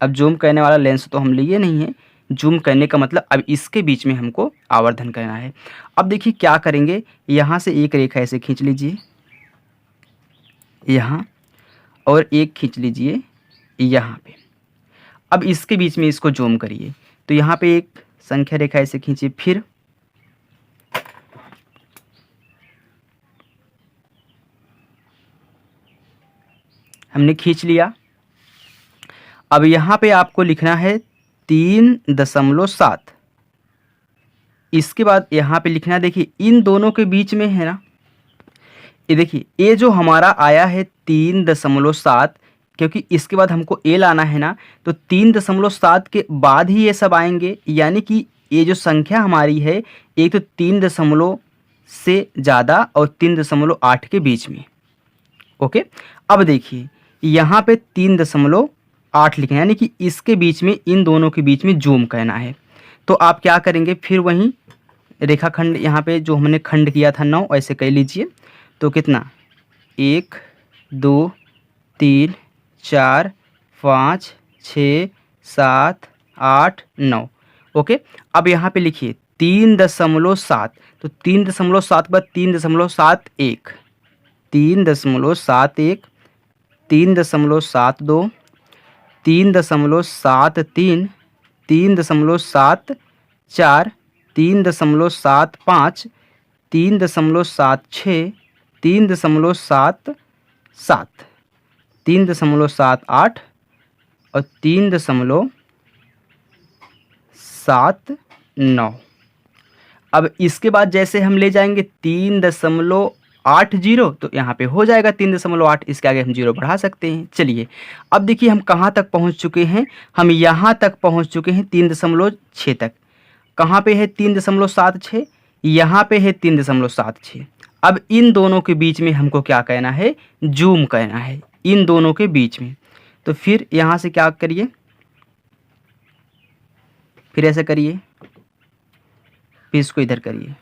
अब जूम करने वाला लेंस तो हम लिए नहीं है, जूम करने का मतलब अब इसके बीच में हमको आवर्धन करना है। अब देखिए क्या करेंगे, यहाँ से एक रेखा ऐसे खींच लीजिए यहाँ, और एक खींच लीजिए यहाँ पे। अब इसके बीच में इसको जूम करिए, तो यहाँ पे एक संख्या रेखा ऐसे खींचिए, फिर हमने खींच लिया। अब यहाँ पे आपको लिखना है 3.7, इसके बाद यहाँ पे लिखना है, देखिए इन दोनों के बीच में है ना, ये देखिए ये जो हमारा आया है 3.7, क्योंकि इसके बाद हमको ए लाना है ना, तो 3.7 के बाद ही ये सब आएंगे। यानी कि ये जो संख्या हमारी है, एक तो 3 से ज़्यादा और 3.8 के बीच में। ओके, अब देखिए यहाँ पे 3.8 लिखना है, यानी कि इसके बीच में, इन दोनों के बीच में जूम कहना है। तो आप क्या करेंगे, फिर वहीं रेखाखंड यहाँ पे जो हमने खंड किया था 9, ऐसे कर लीजिए। तो कितना, 1 2 3 4 5 6 7 8 9। ओके, अब यहाँ पे लिखिए 3.7, तो 3.7 बाद 3.71, 3.71, 3.72, 3.73, 3.74, 3.75, 3.76, 3.77, 3.78 और 3.79। अब इसके बाद जैसे हम ले जाएंगे 3.80, तो यहाँ पे हो जाएगा 3.8, इसके आगे हम 0 बढ़ा सकते हैं। चलिए अब देखिए हम कहाँ तक पहुँच चुके हैं, हम यहाँ तक पहुँच चुके हैं 3.6 तक। कहाँ पे है 3.76, यहाँ पे है 3.76। अब इन दोनों के बीच में हमको क्या कहना है, जूम कहना है, इन दोनों के बीच में। तो फिर यहाँ से क्या करिए, फिर ऐसे करिए, फिर इसको इधर करिए,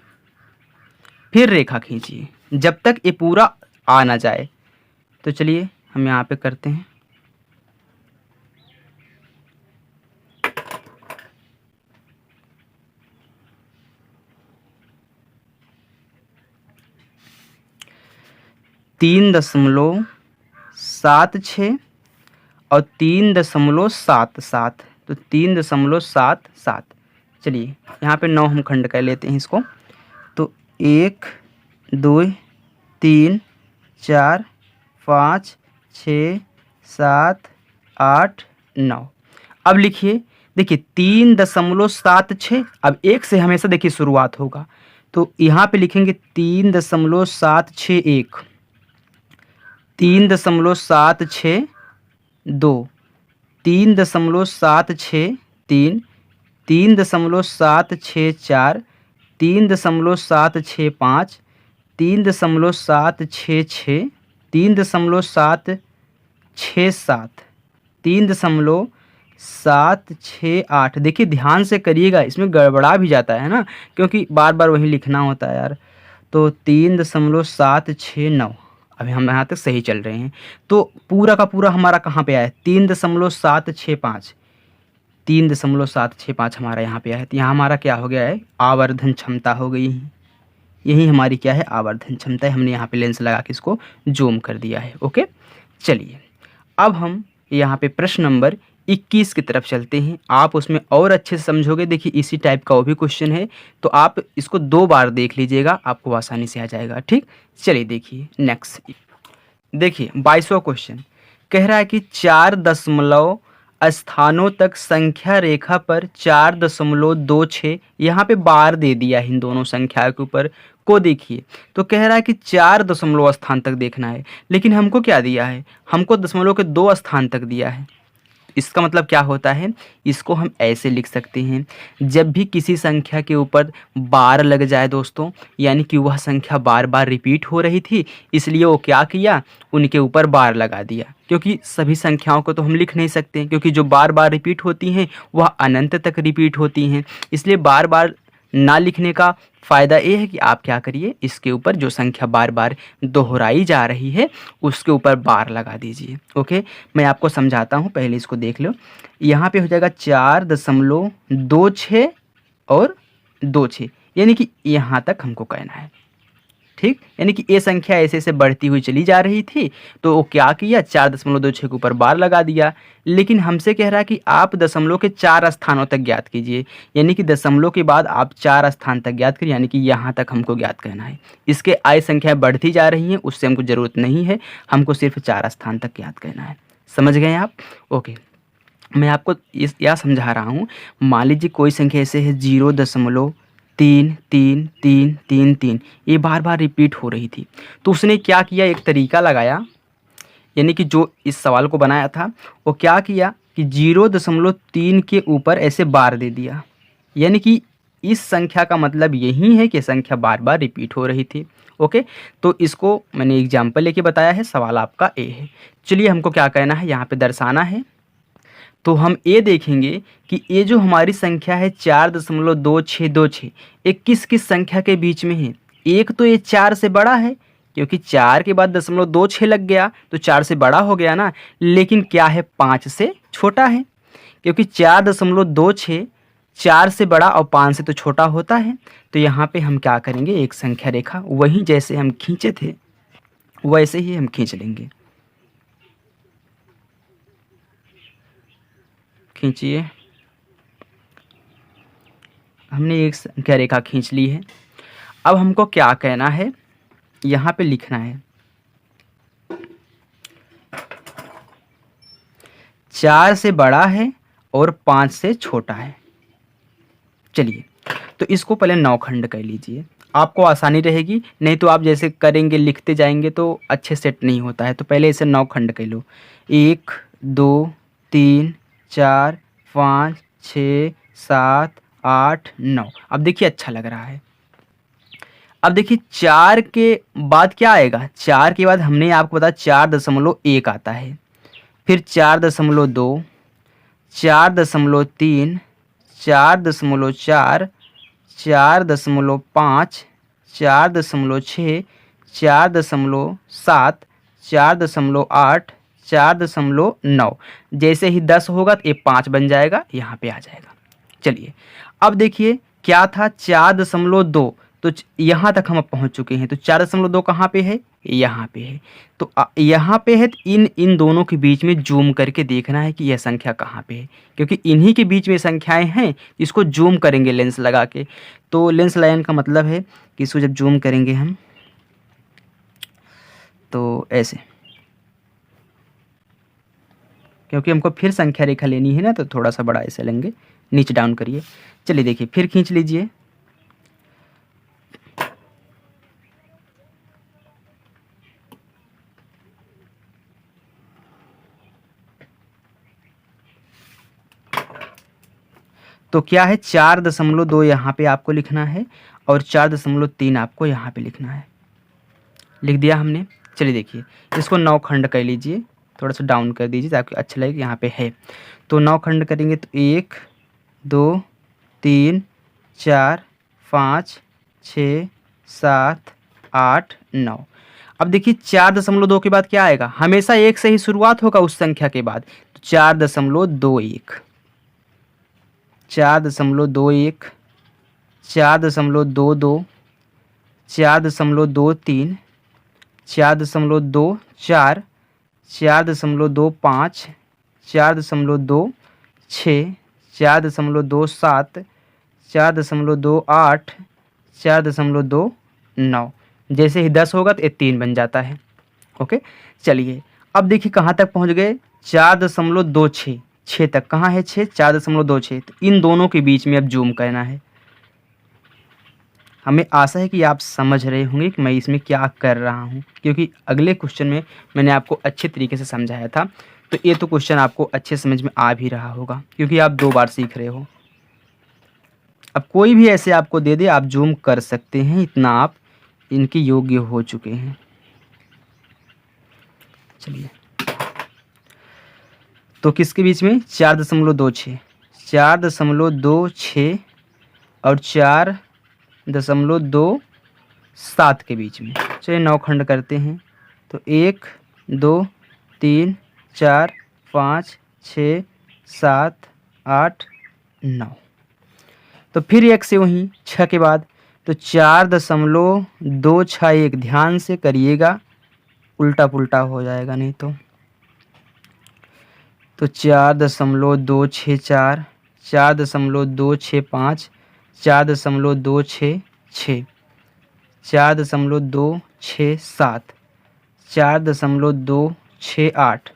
फिर रेखा खींचिए जब तक ये पूरा आ ना जाए। तो चलिए हम यहाँ पे करते हैं, 3.76 और 3.77, तो 3.77। चलिए यहाँ पे 9 हम खंड कर लेते हैं इसको। तो 1 2 3 4 5 6 7 8 9। अब लिखिए, देखिए 3.76, अब 1 से हमेशा देखिए शुरुआत होगा, तो यहाँ पे लिखेंगे 3.761, 3.762, 3.763, 3.764, 3.765, 3.766, 3.767, 3.768। देखिए ध्यान से करिएगा, इसमें गड़बड़ा भी जाता है ना, क्योंकि बार बार वही लिखना होता है यार। तो 3.769, अभी हम यहाँ तक सही चल रहे हैं। तो पूरा का पूरा हमारा कहाँ पे आया है? 3.765, 3.765 हमारा यहाँ पे आया है। तो यहाँ हमारा क्या हो गया है? आवर्धन क्षमता हो गई है। यही हमारी क्या है? आवर्धन क्षमता है। हमने यहाँ पे लेंस लगा के इसको जूम कर दिया है। ओके, चलिए अब हम यहाँ पे प्रश्न नंबर 21 की तरफ चलते हैं। आप उसमें और अच्छे से समझोगे। देखिए इसी टाइप का वो भी क्वेश्चन है, तो आप इसको 2 बार देख लीजिएगा, आपको आसानी से आ जाएगा। ठीक, चलिए देखिए नेक्स्ट। देखिए 22वां क्वेश्चन कह रहा है कि 4 दशमलव स्थानों तक संख्या रेखा पर 4.26, यहाँ पे बार दे दिया है इन दोनों संख्या के ऊपर को। देखिए तो कह रहा है कि 4 दशमलव स्थान तक देखना है, लेकिन हमको क्या दिया है? हमको दशमलव के 2 स्थान तक दिया है। इसका मतलब क्या होता है? इसको हम ऐसे लिख सकते हैं, जब भी किसी संख्या के ऊपर बार लग जाए दोस्तों, यानी कि वह संख्या बार बार रिपीट हो रही थी, इसलिए वो क्या किया? उनके ऊपर बार लगा दिया। क्योंकि सभी संख्याओं को तो हम लिख नहीं सकते, क्योंकि जो बार बार रिपीट होती हैं वह अनंत तक रिपीट होती हैं। इसलिए बार बार ना लिखने का फ़ायदा ये है कि आप क्या करिए, इसके ऊपर जो संख्या बार बार दोहराई जा रही है उसके ऊपर बार लगा दीजिए। ओके, मैं आपको समझाता हूँ, पहले इसको देख लो। यहाँ पे हो जाएगा 4.26 और 26, यानी कि यहाँ तक हमको कहना है। ठीक, यानी कि ये संख्या ऐसे ऐसे बढ़ती हुई चली जा रही थी, तो वो क्या किया? 4.26 के ऊपर बार लगा दिया। लेकिन हमसे कह रहा है कि आप दशमलव के 4 स्थानों तक ज्ञात कीजिए, यानी कि दशमलव के बाद आप 4 स्थान तक ज्ञात करिए, यानी कि यहाँ तक हमको ज्ञात करना है। इसके आय संख्या बढ़ती जा रही हैं, उससे हमको ज़रूरत नहीं है, हमको सिर्फ 4 स्थान तक ज्ञात करना है। समझ गए आप? ओके, मैं आपको यह समझा रहा हूँ। मान लीजिए कोई संख्या ऐसे है 0.33333, ये बार बार रिपीट हो रही थी, तो उसने क्या किया? एक तरीका लगाया, यानी कि जो इस सवाल को बनाया था वो क्या किया कि 0.3 के ऊपर ऐसे बार दे दिया, यानी कि इस संख्या का मतलब यही है कि संख्या बार बार रिपीट हो रही थी। ओके, तो इसको मैंने एग्जाम्पल लेके बताया है, सवाल आपका ए है। चलिए हमको क्या कहना है, यहाँ पे दर्शाना है। तो हम ये देखेंगे कि ये जो हमारी संख्या है 4.2626, ये किस किस संख्या के बीच में है? एक तो ये 4 से बड़ा है, क्योंकि 4 के बाद 0.26 लग गया तो 4 से बड़ा हो गया ना। लेकिन क्या है? 5 से छोटा है, क्योंकि 4.26 4 से बड़ा और 5 से तो छोटा होता है। तो यहाँ पे हम क्या करेंगे? एक संख्या रेखा वहीं जैसे हम खींचे थे वैसे ही हम खींच लेंगे। खींचिए, हमने एक संख्या रेखा खींच ली है। अब हमको क्या कहना है? यहाँ पे लिखना है 4 से बड़ा है और 5 से छोटा है। चलिए तो इसको पहले 9 खंड कर लीजिए, आपको आसानी रहेगी। नहीं तो आप जैसे करेंगे लिखते जाएंगे तो अच्छे सेट नहीं होता है। तो पहले इसे 9 खंड कर लो। 1 2 3 4 5 6 7 8 9। अब देखिए अच्छा लग रहा है। अब देखिए 4 के बाद क्या आएगा? 4 के बाद हमने आपको बताया 4.1 आता है, फिर 4.2, 4.3, 4.4, 4.5, 4.6, 4.7, 4.8, 4.9। जैसे ही 10 होगा तो ये 5 बन जाएगा, यहाँ पे आ जाएगा। चलिए अब देखिए क्या था? 4.2, तो यहाँ तक हम अब पहुँच चुके हैं। तो 4.2 कहाँ पे है? यहाँ पे है। तो यहाँ पे है, तो इन दोनों के बीच में जूम करके देखना है कि यह संख्या कहाँ पे है, क्योंकि इन्हीं के बीच में संख्याएं हैं। इसको जूम करेंगे लेंस लगा के। तो लेंस लाइन का मतलब है कि इसको जब जूम करेंगे हम तो ऐसे, क्योंकि हमको फिर संख्या रेखा लेनी है ना, तो थोड़ा सा बड़ा ऐसे लेंगे, नीचे डाउन करिए। चलिए देखिए, फिर खींच लीजिए। तो क्या है, 4.2 यहाँ पे आपको लिखना है और 4.3 आपको यहाँ पे लिखना है। लिख दिया हमने। चलिए देखिए, इसको 9 खंड कर लीजिए, थोड़ा सा डाउन कर दीजिए ताकि अच्छा लगे। यहाँ पे है तो 9 खंड करेंगे तो 1 2 3 4 5 6 7 8 9। अब देखिए 4.2 के बाद क्या आएगा? हमेशा 1 से ही शुरुआत होगा उस संख्या के बाद। तो 4.21 4.21 4.22 4.23 4.24 4.25 4.26 4.27 4.28 4.29। जैसे ही 10 होगा तो ये 3 बन जाता है। ओके, चलिए अब देखिए कहाँ तक पहुँच गए? 4.26 6 तक। कहाँ है 6? 4.26। तो इन दोनों के बीच में अब जूम करना है। हमें आशा है कि आप समझ रहे होंगे कि मैं इसमें क्या कर रहा हूँ, क्योंकि अगले क्वेश्चन में मैंने आपको अच्छे तरीके से समझाया था। तो ये तो क्वेश्चन आपको अच्छे समझ में आ भी रहा होगा, क्योंकि आप 2 बार सीख रहे हो। अब कोई भी ऐसे आपको दे दे, आप जूम कर सकते हैं, इतना आप इनके योग्य हो चुके हैं। चलिए, तो किसके बीच में? 4.26 4.26 और 4.27 के बीच में। चलिए 9 खंड करते हैं। तो 1 2 3 4 5 6 7 8 9। तो फिर 1 से वहीं 6 के बाद तो 4.261। ध्यान से करिएगा, उल्टा पुल्टा हो जाएगा नहीं तो। 4.264 4.265 4.266 4.267 4.268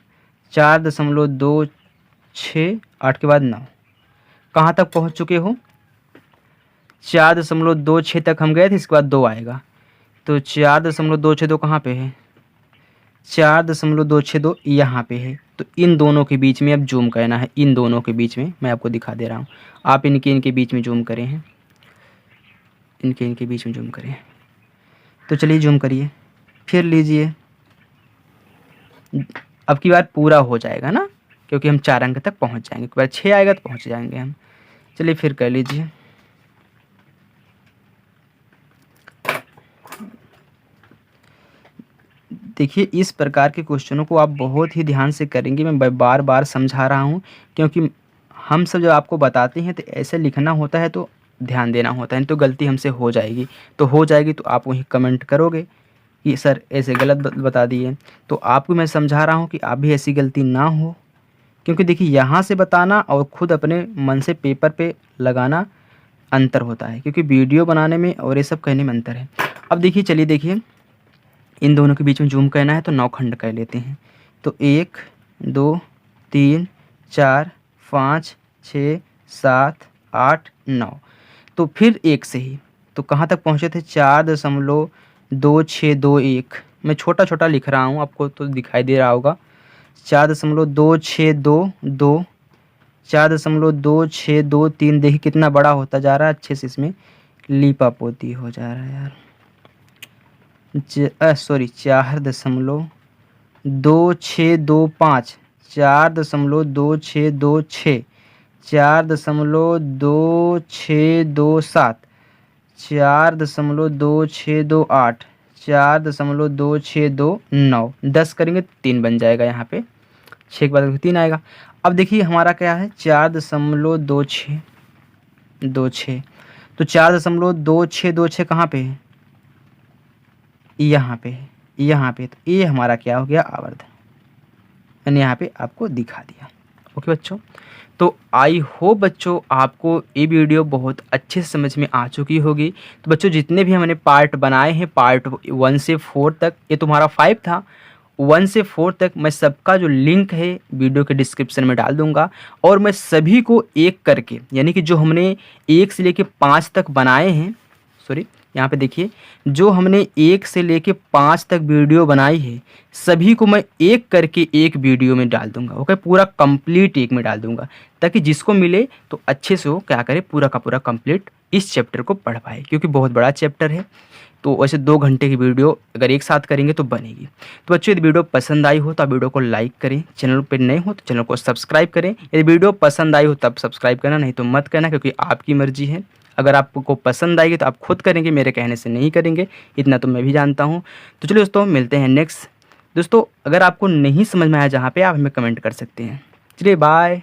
4.268 के बाद 9। कहाँ तक पहुँच चुके हो? 4.26 तक हम गए थे, इसके बाद 2 आएगा। तो 4.262 कहाँ पे है? 4.262 यहाँ पे है। तो इन दोनों के बीच में अब जूम करना है। इन दोनों के बीच में मैं आपको दिखा दे रहा हूँ। आप इनके बीच में जूम करें हैं, इनके बीच में जूम करें। तो चलिए जूम करिए, फिर लीजिए। अब की बार पूरा हो जाएगा ना, क्योंकि हम 4 अंक तक पहुँच जाएंगे। एक बार 6 आएगा तो पहुँच जाएंगे हम। चलिए फिर कर लीजिए। देखिए, इस प्रकार के क्वेश्चनों को आप बहुत ही ध्यान से करेंगे। मैं बार बार समझा रहा हूँ, क्योंकि हम सब जब आपको बताते हैं तो ऐसे लिखना होता है, तो ध्यान देना होता है। तो गलती हमसे हो जाएगी, तो आप वहीं कमेंट करोगे कि सर ऐसे गलत बता दिए। तो आपको मैं समझा रहा हूँ कि आप भी ऐसी गलती ना हो, क्योंकि देखिए यहाँ से बताना और ख़ुद अपने मन से पेपर पे लगाना अंतर होता है, क्योंकि वीडियो बनाने में और ये सब कहने में अंतर है। अब देखिए, चलिए देखिए, इन दोनों के बीच में जूम करना है तो 9 खंड कर लेते हैं। तो 1 2 3 4 5 6 7 8 9। तो फिर 1 से ही तो कहाँ तक पहुँचे थे? 4.2621। मैं छोटा छोटा लिख रहा हूँ, आपको तो दिखाई दे रहा होगा। 4.2622 4.2623। देखिए कितना बड़ा होता जा रहा है, अच्छे से इसमें लीपा पोती हो जा रहा है यार। सॉरी, 4.2625 4.2626 4.2627 4.2628 4.2629। 10 करेंगे 3 बन जाएगा। यहाँ पे 6 के बाद 3 आएगा। अब देखिए हमारा क्या है? 4.2626। तो 4.2626 कहाँ पे है, यहाँ पे है, यहाँ पे। तो ये हमारा क्या हो गया, आवर्धन। मैंने यहाँ पे आपको दिखा दिया। ओके बच्चों, तो आई होप बच्चों आपको ये वीडियो बहुत अच्छे से समझ में आ चुकी होगी। तो बच्चों जितने भी हमने पार्ट बनाए हैं, पार्ट 1 से 4 तक, ये तुम्हारा 5 था, 1 से 4 तक मैं सबका जो लिंक है वीडियो के डिस्क्रिप्शन में डाल दूंगा। और मैं सभी को एक करके, यानी कि जो हमने 1 से लेके 5 तक बनाए हैं, सॉरी यहाँ पे देखिए, जो हमने 1 से लेके 5 तक वीडियो बनाई है, सभी को मैं एक करके एक वीडियो में डाल दूंगा। ओके, पूरा कंप्लीट एक में डाल दूंगा, ताकि जिसको मिले तो अच्छे से वो क्या करे, पूरा का पूरा कंप्लीट इस चैप्टर को पढ़ पाए, क्योंकि बहुत बड़ा चैप्टर है। तो वैसे 2 घंटे की वीडियो अगर एक साथ करेंगे तो बनेगी। तो बच्चों यदि वीडियो पसंद आई हो तो आप वीडियो को लाइक करें, चैनल पर नए हो तो चैनल को सब्सक्राइब करें। यदि वीडियो पसंद आई हो तब सब्सक्राइब करना, नहीं तो मत करना, क्योंकि आपकी मर्जी है। अगर आपको पसंद आएगी तो आप खुद करेंगे, मेरे कहने से नहीं करेंगे, इतना तो मैं भी जानता हूँ। तो चलिए दोस्तों, मिलते हैं नेक्स्ट। दोस्तों अगर आपको नहीं समझ में आया जहाँ पे, आप हमें कमेंट कर सकते हैं। चलिए बाय।